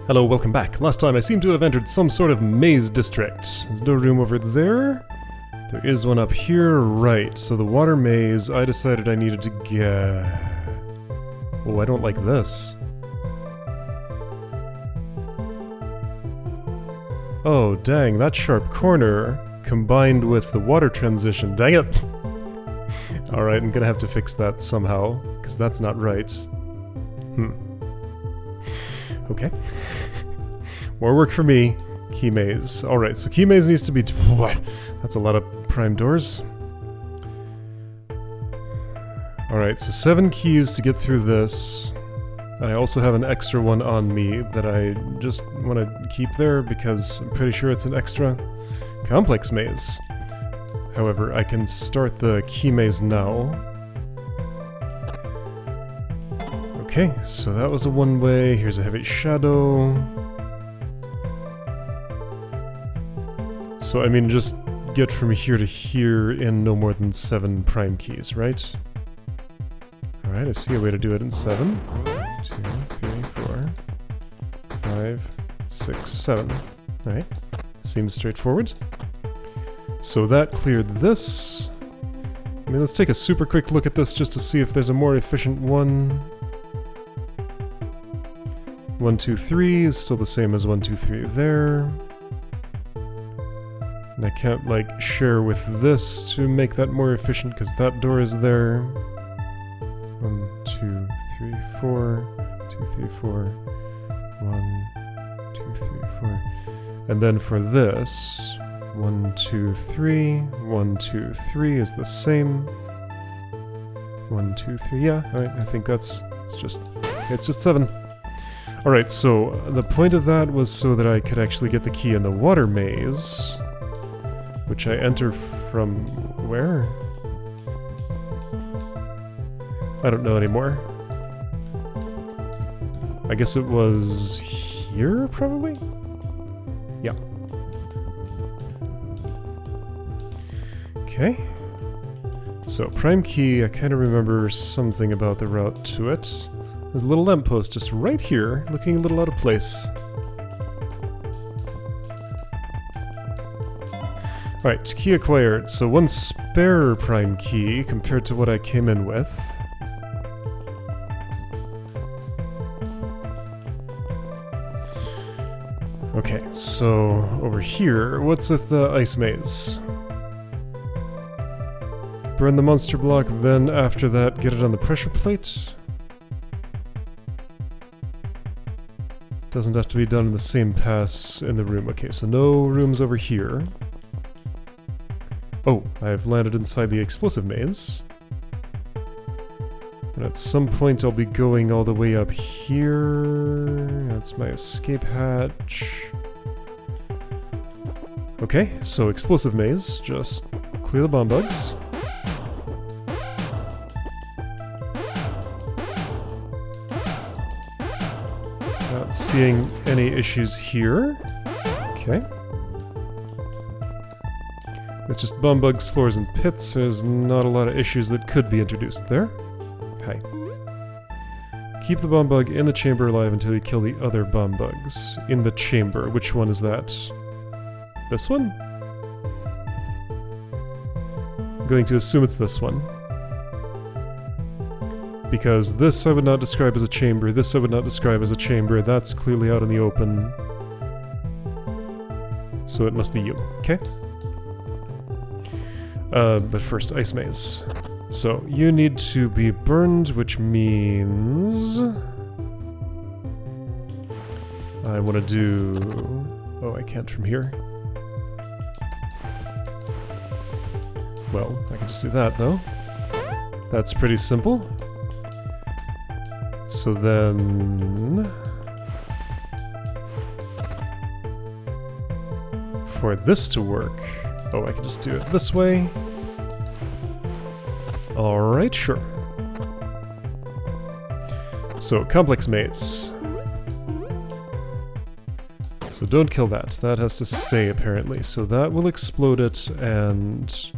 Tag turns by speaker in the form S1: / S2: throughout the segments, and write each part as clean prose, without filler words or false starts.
S1: Hello, welcome back. Last time I seem to have entered some sort of maze district. There's no room over there. There is one up here, right. So the water maze, I decided I needed to get... Oh, I don't like this. Oh, dang, that sharp corner combined with the water transition. Dang it! Alright, I'm gonna have to fix that somehow, because that's not right. Okay. More work for me. Key maze. Alright, so key maze needs to be... That's a lot of prime doors. Alright, so 7 keys to get through this. And I also have an extra one on me that I just want to keep there because I'm pretty sure it's an extra complex maze. However, I can start the key maze now. Okay, so that was a one-way. Here's a heavy shadow. So, I mean, just get from here to here in no more than 7 prime keys, right? Alright, I see a way to do it in 7. 2, 3, 4, 5, 6, 7. Alright, seems straightforward. So that cleared this. I mean, let's take a super quick look at this just to see if there's a more efficient one. 1, 2, 3 is still the same as 1, 2, 3 there. And I can't, like, share with this to make that more efficient because that door is there. 1, 2, 3, 4, 2, 3, 4, 1, 2, 3, 4. And then for this, 1, 2, 3, 1, 2, 3 is the same. 1, 2, 3, yeah, alright, I think it's just 7. Alright, so the point of that was so that I could actually get the key in the water maze, which I enter from where? I don't know anymore. I guess it was here, probably? Yeah. Okay. So, prime key, I kind of remember something about the route to it. There's a little lamppost just right here, looking a little out of place. Alright, key acquired. So 1 spare prime key compared to what I came in with. Okay, so over here, what's with the ice maze? Burn the monster block, then after that get it on the pressure plate? Doesn't have to be done in the same pass in the room. Okay, so no rooms over here. Oh, I've landed inside the explosive maze. And at some point I'll be going all the way up here. That's my escape hatch. Okay, so explosive maze. Just clear the bomb bugs. Not seeing any issues here. Okay. With just bomb bugs, floors, and pits, there's not a lot of issues that could be introduced there. Okay. Keep the bomb bug in the chamber alive until you kill the other bomb bugs. In the chamber. Which one is that? This one? I'm going to assume it's this one. Because this I would not describe as a chamber, this I would not describe as a chamber, that's clearly out in the open. So it must be you, okay? But first, ice maze. So, you need to be burned, which means... I want to do... Oh, I can't from here. Well, I can just do that, though. That's pretty simple. So then... For this to work... Oh, I can just do it this way. Alright, sure. So, complex maze. So don't kill that. That has to stay, apparently. So that will explode it and...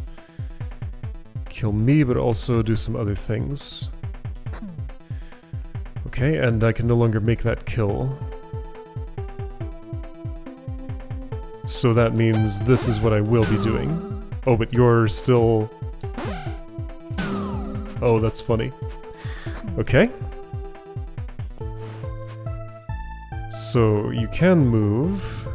S1: kill me, but also do some other things. Okay, and I can no longer make that kill. So that means this is what I will be doing. Oh, but you're still... Oh, that's funny. Okay. So you can move.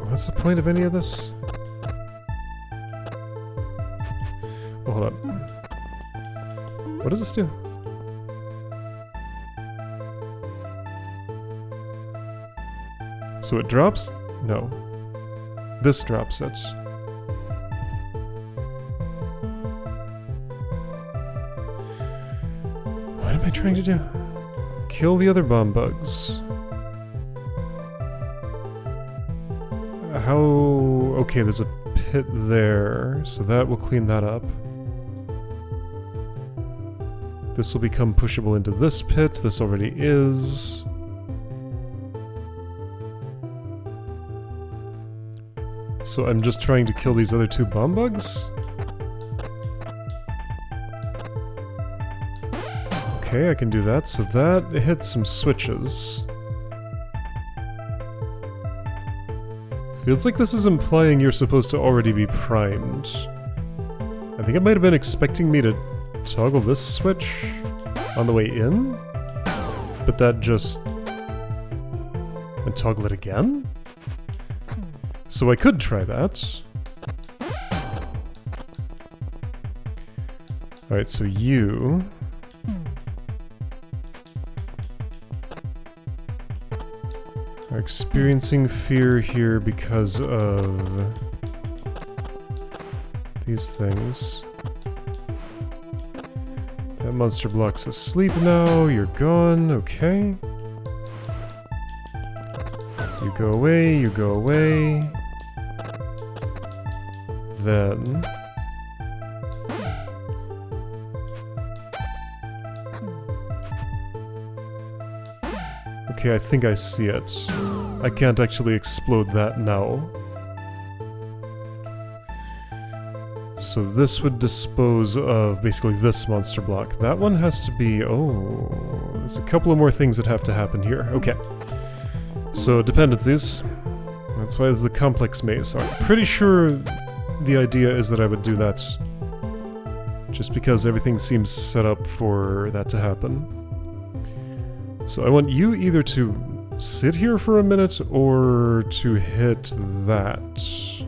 S1: What's the point of any of this? Oh, hold on. What does this do? So it drops? No. This drops it. What am I trying to do? Kill the other bomb bugs. How... Okay, there's a pit there, so that will clean that up. This will become pushable into this pit. This already is. So I'm just trying to kill these other two bomb bugs? Okay, I can do that. So that hits some switches. Feels like this is implying you're supposed to already be primed. I think it might have been expecting me to toggle this switch on the way in, but that just... and toggle it again? So I could try that. Alright, so you... are experiencing fear here because of these things. That monster block's asleep now, you're gone, okay. You go away, you go away. Then... okay, I think I see it. I can't actually explode that now. So this would dispose of basically this monster block. That one has to be... oh, there's a couple of more things that have to happen here. Okay. So dependencies. That's why there's the complex maze. I'm pretty sure the idea is that I would do that just because everything seems set up for that to happen. So I want you either to sit here for a minute or to hit that.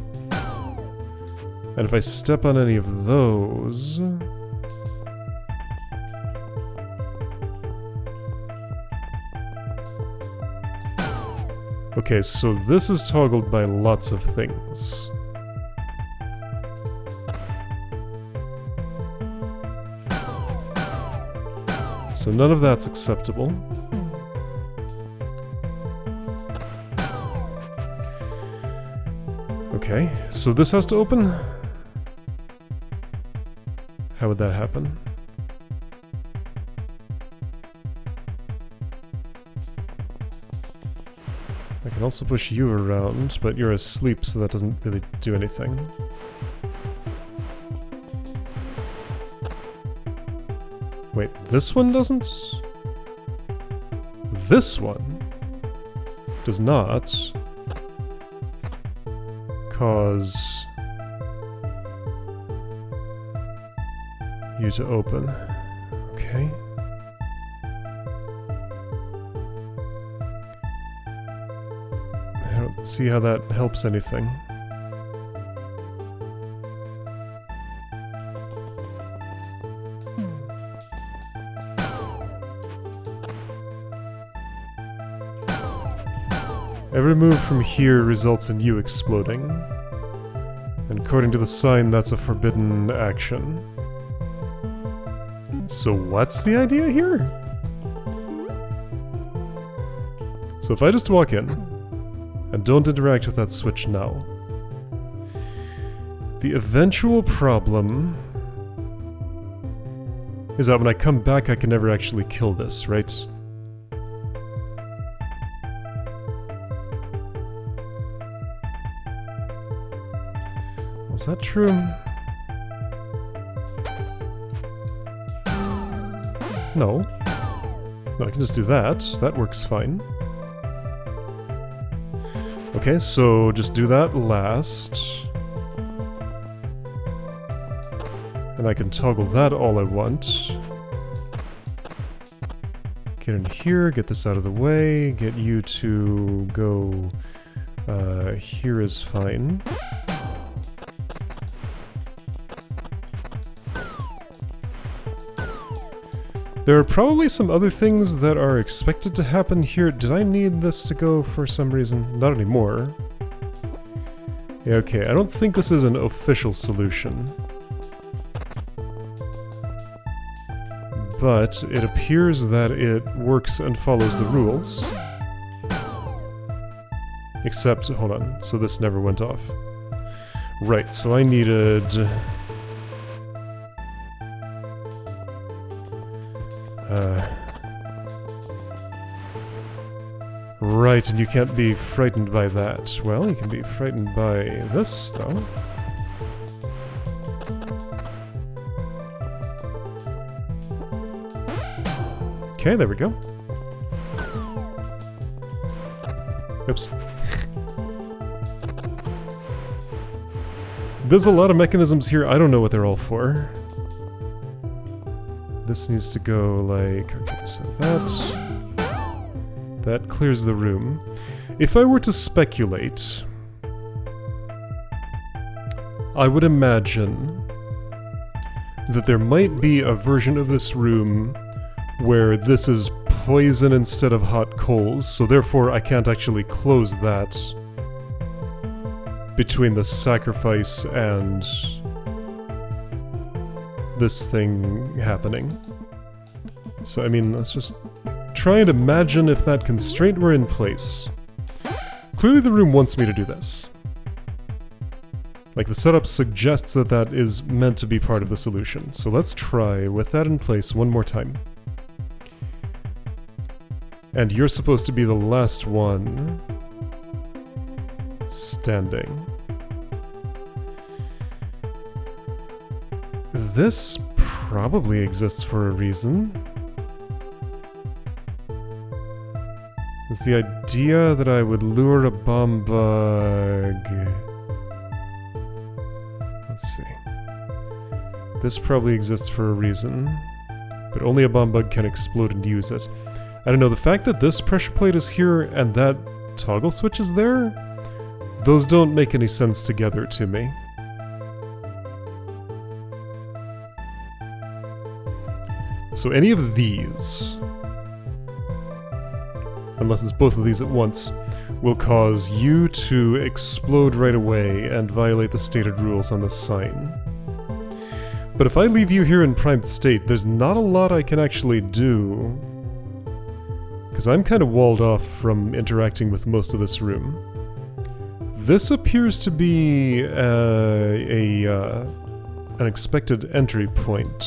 S1: And if I step on any of those... okay, so this is toggled by lots of things. So none of that's acceptable. Okay, so this has to open? How would that happen? I can also push you around, but you're asleep, so that doesn't really do anything. Wait, this one doesn't? This one does not cause you to open. Okay. I don't see how that helps anything. Every move from here results in you exploding. And according to the sign, that's a forbidden action. So what's the idea here? So if I just walk in, and don't interact with that switch now, the eventual problem is that when I come back I can never actually kill this, right? Is that true? No. No, I can just do that. That works fine. Okay, so just do that last. And I can toggle that all I want. Get in here, get this out of the way, get you to go... here is fine. There are probably some other things that are expected to happen here. Did I need this to go for some reason? Not anymore. Yeah, okay, I don't think this is an official solution. But it appears that it works and follows the rules. Except, hold on, so this never went off. Right, so I needed... Right, and you can't be frightened by that. Well, you can be frightened by this, though. Okay, there we go. Oops. There's a lot of mechanisms here, I don't know what they're all for. This needs to go like... okay, so that clears the room. If I were to speculate, I would imagine that there might be a version of this room where this is poison instead of hot coals, so therefore I can't actually close that between the sacrifice and this thing happening. So I mean, let's just try and imagine if that constraint were in place. Clearly the room wants me to do this. Like, the setup suggests that that is meant to be part of the solution. So let's try with that in place one more time. And you're supposed to be the last one standing. This probably exists for a reason. It's the idea that I would lure a bomb bug. Let's see. This probably exists for a reason, but only a bomb bug can explode and use it. I don't know, the fact that this pressure plate is here and that toggle switch is there, those don't make any sense together to me. So any of these, unless it's both of these at once, will cause you to explode right away and violate the stated rules on this sign. But if I leave you here in primed state, there's not a lot I can actually do, because I'm kind of walled off from interacting with most of this room. This appears to be an expected entry point,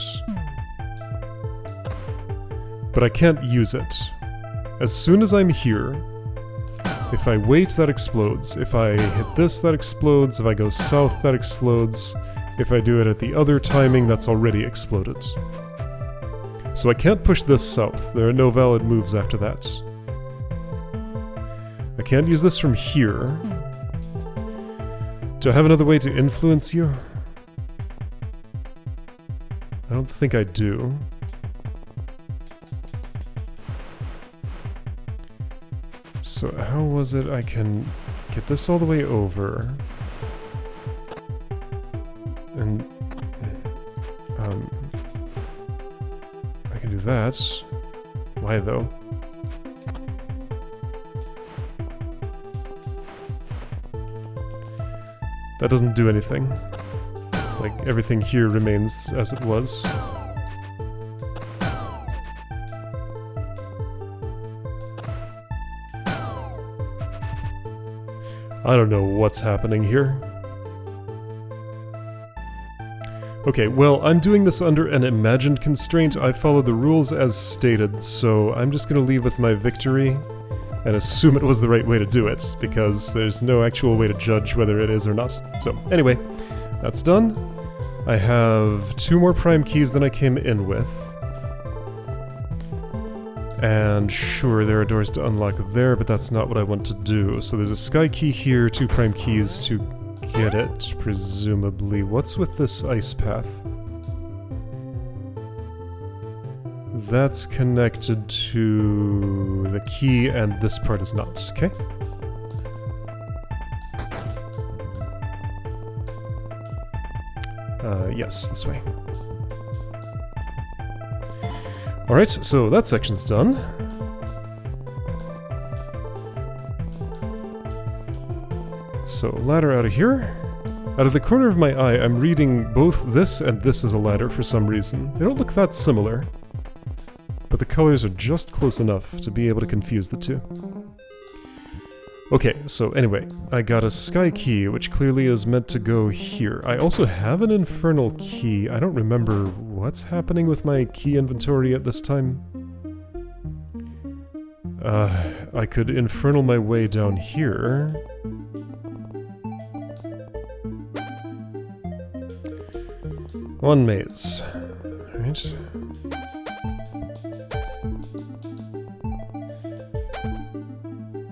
S1: but I can't use it. As soon as I'm here, if I wait, that explodes. If I hit this, that explodes. If I go south, that explodes. If I do it at the other timing, that's already exploded. So I can't push this south. There are no valid moves after that. I can't use this from here. Do I have another way to influence you? I don't think I do. So how was it I can get this all the way over? And I can do that. Why though? That doesn't do anything. Like, everything here remains as it was. I don't know what's happening here. Okay, well, I'm doing this under an imagined constraint. I followed the rules as stated, so I'm just gonna leave with my victory and assume it was the right way to do it, because there's no actual way to judge whether it is or not. So, anyway, that's done. I have 2 more prime keys than I came in with. And sure, there are doors to unlock there, but that's not what I want to do. So there's a sky key here, 2 prime keys to get it, presumably. What's with this ice path? That's connected to the key, and this part is not, okay? Yes, this way. Alright, so that section's done. So, ladder out of here. Out of the corner of my eye, I'm reading both this and this as a ladder for some reason. They don't look that similar, but the colors are just close enough to be able to confuse the two. Okay, so anyway, I got a sky key, which clearly is meant to go here. I also have an infernal key. I don't remember what's happening with my key inventory at this time. I could infernal my way down here. One maze. Right.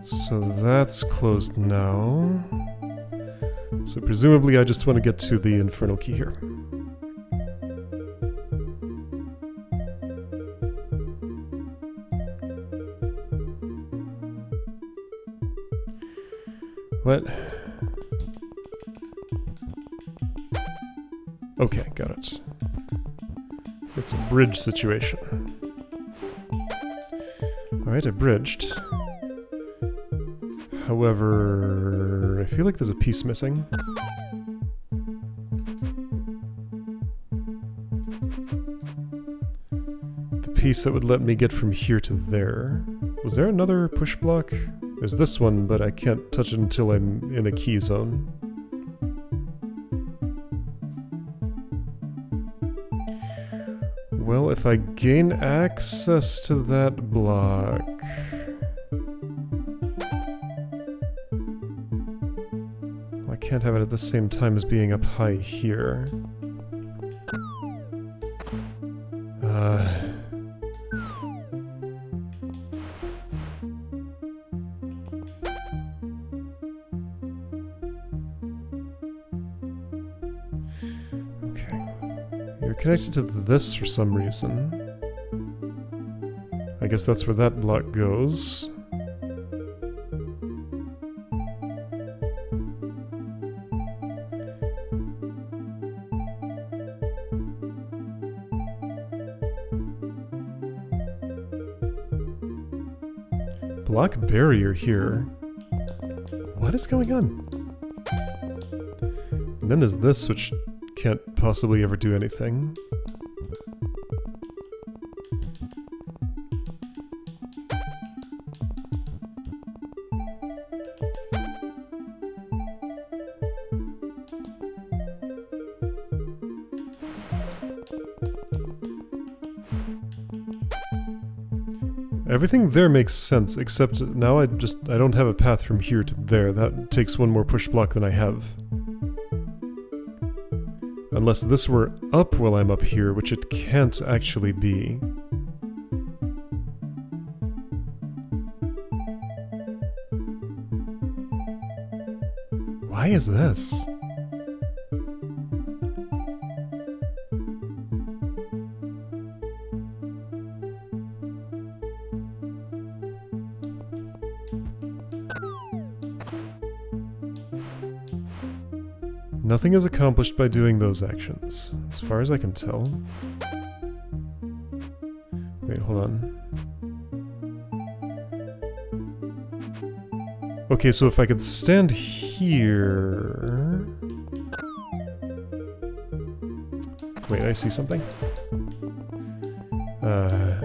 S1: So that's closed now. So presumably I just want to get to the infernal key here. What? Okay, got it. It's a bridge situation. Alright, I bridged. However, I feel like there's a piece missing. The piece that would let me get from here to there. Was there another push block? There's this one, but I can't touch it until I'm in a key zone. Well, if I gain access to that block... I can't have it at the same time as being up high here. Okay. You're connected to this for some reason. I guess that's where that block goes. Block barrier here. What is going on? And then there's this, which can't possibly ever do anything. Everything there makes sense, except now I don't have a path from here to there. That takes one more push block than I have. Unless this were up while I'm up here, which it can't actually be. Why is this? Nothing is accomplished by doing those actions, as far as I can tell. Wait, hold on. Okay, so if I could stand here... Wait, I see something. No,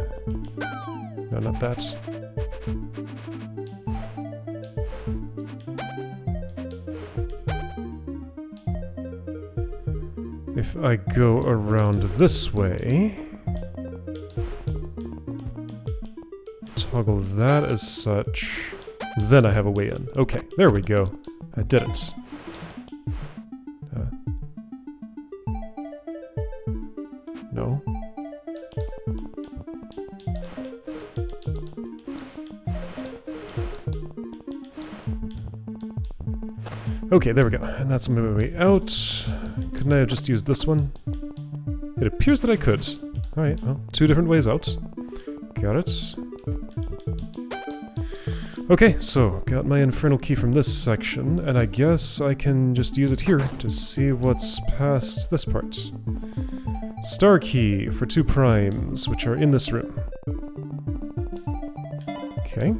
S1: not that. If I go around this way, toggle that as such, then I have a way in. Okay, there we go. I did it. No. Okay, there we go. And that's my way out. Couldn't I have just used this one? It appears that I could. Alright, well, 2 different ways out. Got it. Okay, so, got my infernal key from this section, and I guess I can just use it here to see what's past this part. Star key for 2 primes, which are in this room. Okay.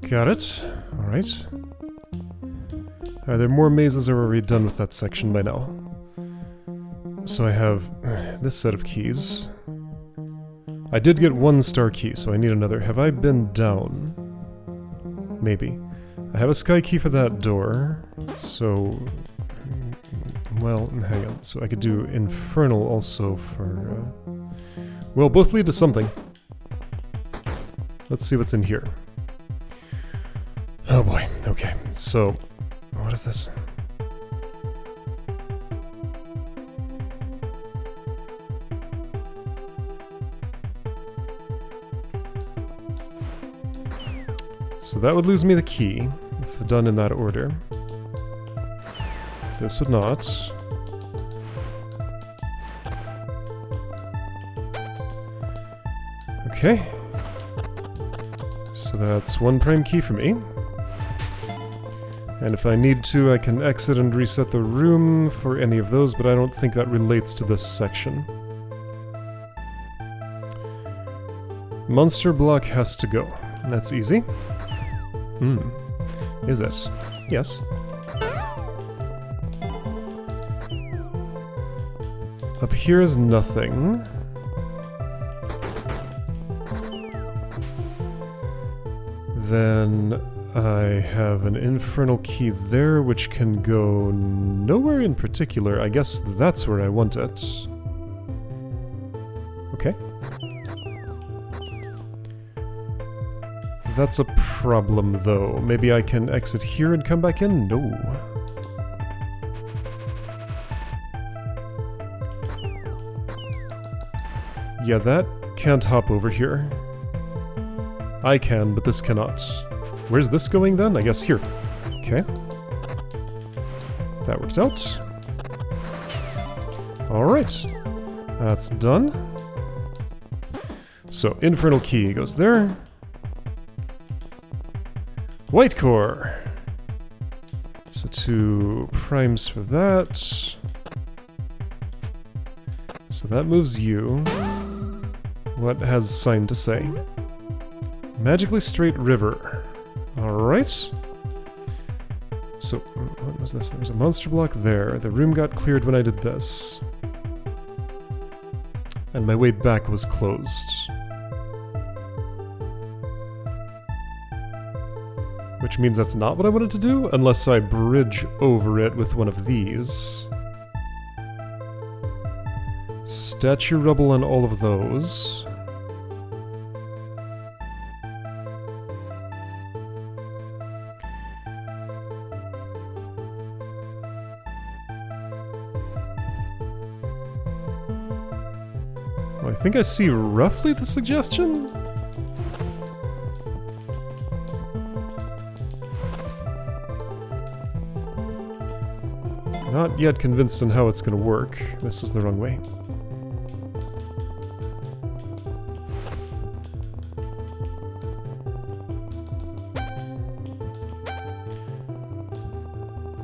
S1: Got it. Alright. Are there more mazes, or are we done with that section by now? So I have this set of keys. I did get 1 star key, so I need another. Have I been down? Maybe. I have a sky key for that door, so... Well, hang on. So I could do infernal also for... Well, both lead to something. Let's see what's in here. Oh boy, okay. So, what is this? So that would lose me the key, if done in that order. This would not. Okay. So that's 1 prime key for me. And if I need to, I can exit and reset the room for any of those, but I don't think that relates to this section. Monster block has to go. That's easy. Is it? Yes. Up here is nothing. Then I have an infernal key there, which can go nowhere in particular. I guess that's where I want it. Okay. That's a problem, though. Maybe I can exit here and come back in? No. Yeah, that can't hop over here. I can, but this cannot. Where's this going then? I guess here. Okay. That works out. Alright. That's done. So, infernal key goes there. White core. So 2 primes for that. So that moves you. What has sign to say? Magically straight river. Alright. So, what was this? There was a monster block there. The room got cleared when I did this. And my way back was closed. Which means that's not what I wanted to do, unless I bridge over it with one of these. Statue rubble on all of those. Well, I think I see roughly the suggestion. Not yet convinced on how it's going to work. This is the wrong way.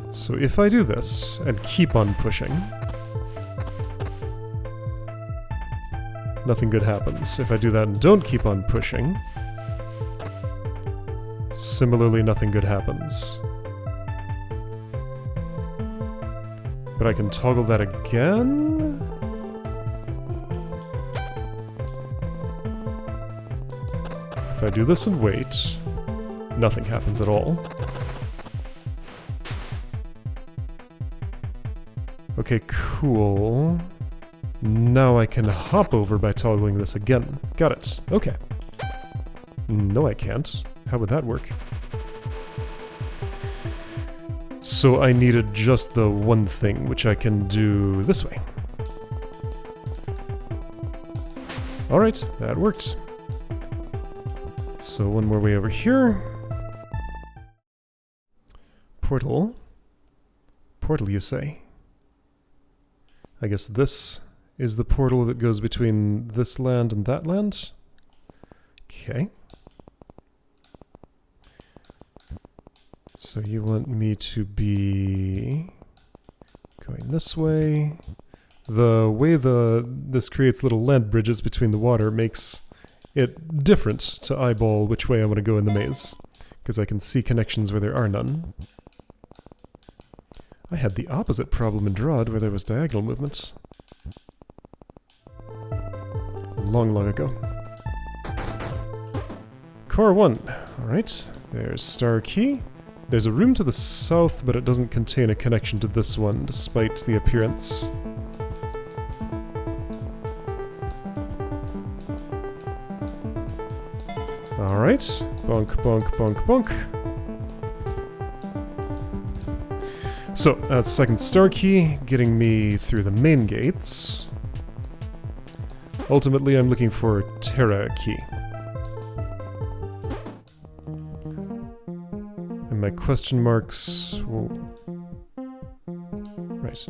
S1: So if I do this and keep on pushing, nothing good happens. If I do that and don't keep on pushing, similarly nothing good happens. But I can toggle that again? If I do this and wait, nothing happens at all. Okay, cool. Now I can hop over by toggling this again. Got it. Okay. No, I can't. How would that work? So I needed just the one thing, which I can do this way. Alright, that worked. So one more way over here. Portal. Portal, you say? I guess this is the portal that goes between this land and that land. Okay. So you want me to be going this way. The way this creates little land bridges between the water makes it different to eyeball which way I want to go in the maze, because I can see connections where there are none. I had the opposite problem in Drod where there was diagonal movement. Long, long ago. Core 1. Alright, there's Star Key. There's a room to the south, but it doesn't contain a connection to this one, despite the appearance. Alright, bonk, bonk, bonk, bonk. So, that's second star key, getting me through the main gates. Ultimately, I'm looking for Terra key. And my question marks... Whoa. Right.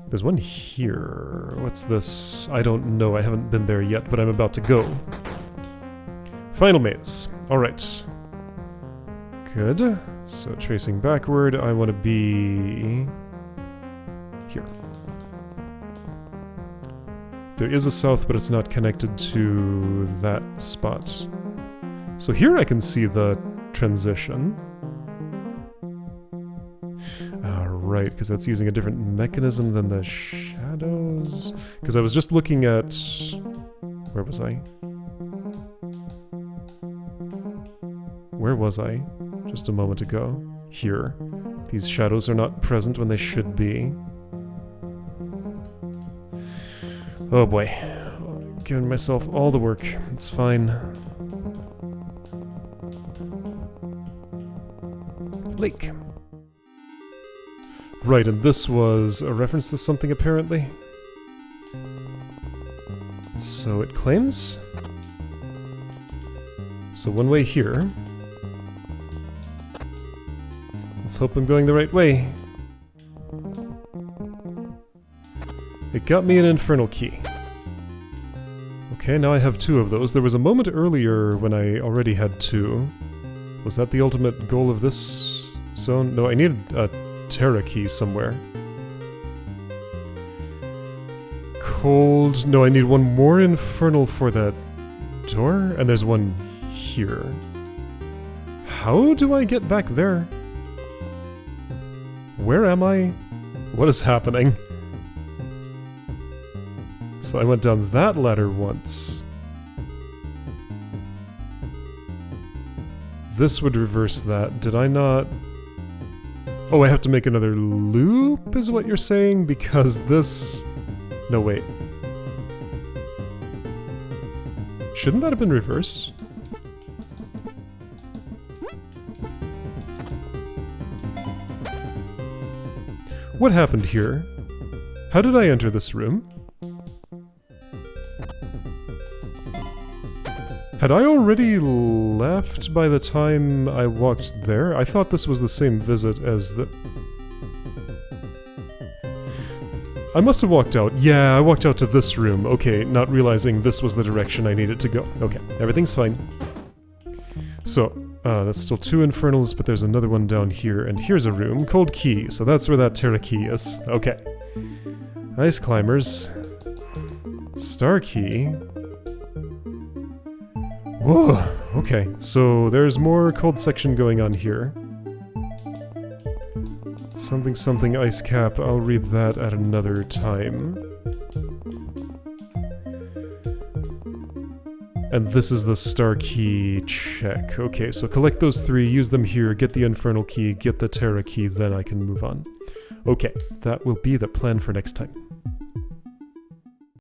S1: There's one here. What's this? I don't know, I haven't been there yet, but I'm about to go. Final maze. Alright. Good. So tracing backward, I want to be... here. There is a south, but it's not connected to that spot. So here I can see the transition. Right, because that's using a different mechanism than the shadows. Because I was just looking at... Where was I? Where was I? Just a moment ago. Here. These shadows are not present when they should be. Oh boy. I'm giving myself all the work. It's fine. Lake. Right, and this was a reference to something apparently. So it claims. So one way here. Let's hope I'm going the right way. It got me an infernal key. Okay, now I have two of those. There was a moment earlier when I already had two. Was that the ultimate goal of this zone? No, I needed a Terra key somewhere. Cold... No, I need one more infernal for that door, and there's one here. How do I get back there? Where am I? What is happening? So I went down that ladder once. This would reverse that. Did I not... Oh, I have to make another loop, is what you're saying? Because this... No, wait. Shouldn't that have been reversed? What happened here? How did I enter this room? Had I already left by the time I walked there? I thought this was the same visit as the... I must have walked out. Yeah, I walked out to this room. Okay, not realizing this was the direction I needed to go. Okay, everything's fine. So, that's still two infernals, but there's another one down here, and here's a room. Cold key, so that's where that Terra key is. Okay. Nice climbers. Star key. Whoa, okay, so there's more cold section going on here. Something something ice cap, I'll read that at another time. And this is the star key check. Okay, so collect those three, use them here, get the infernal key, get the Terra key, then I can move on. Okay, that will be the plan for next time.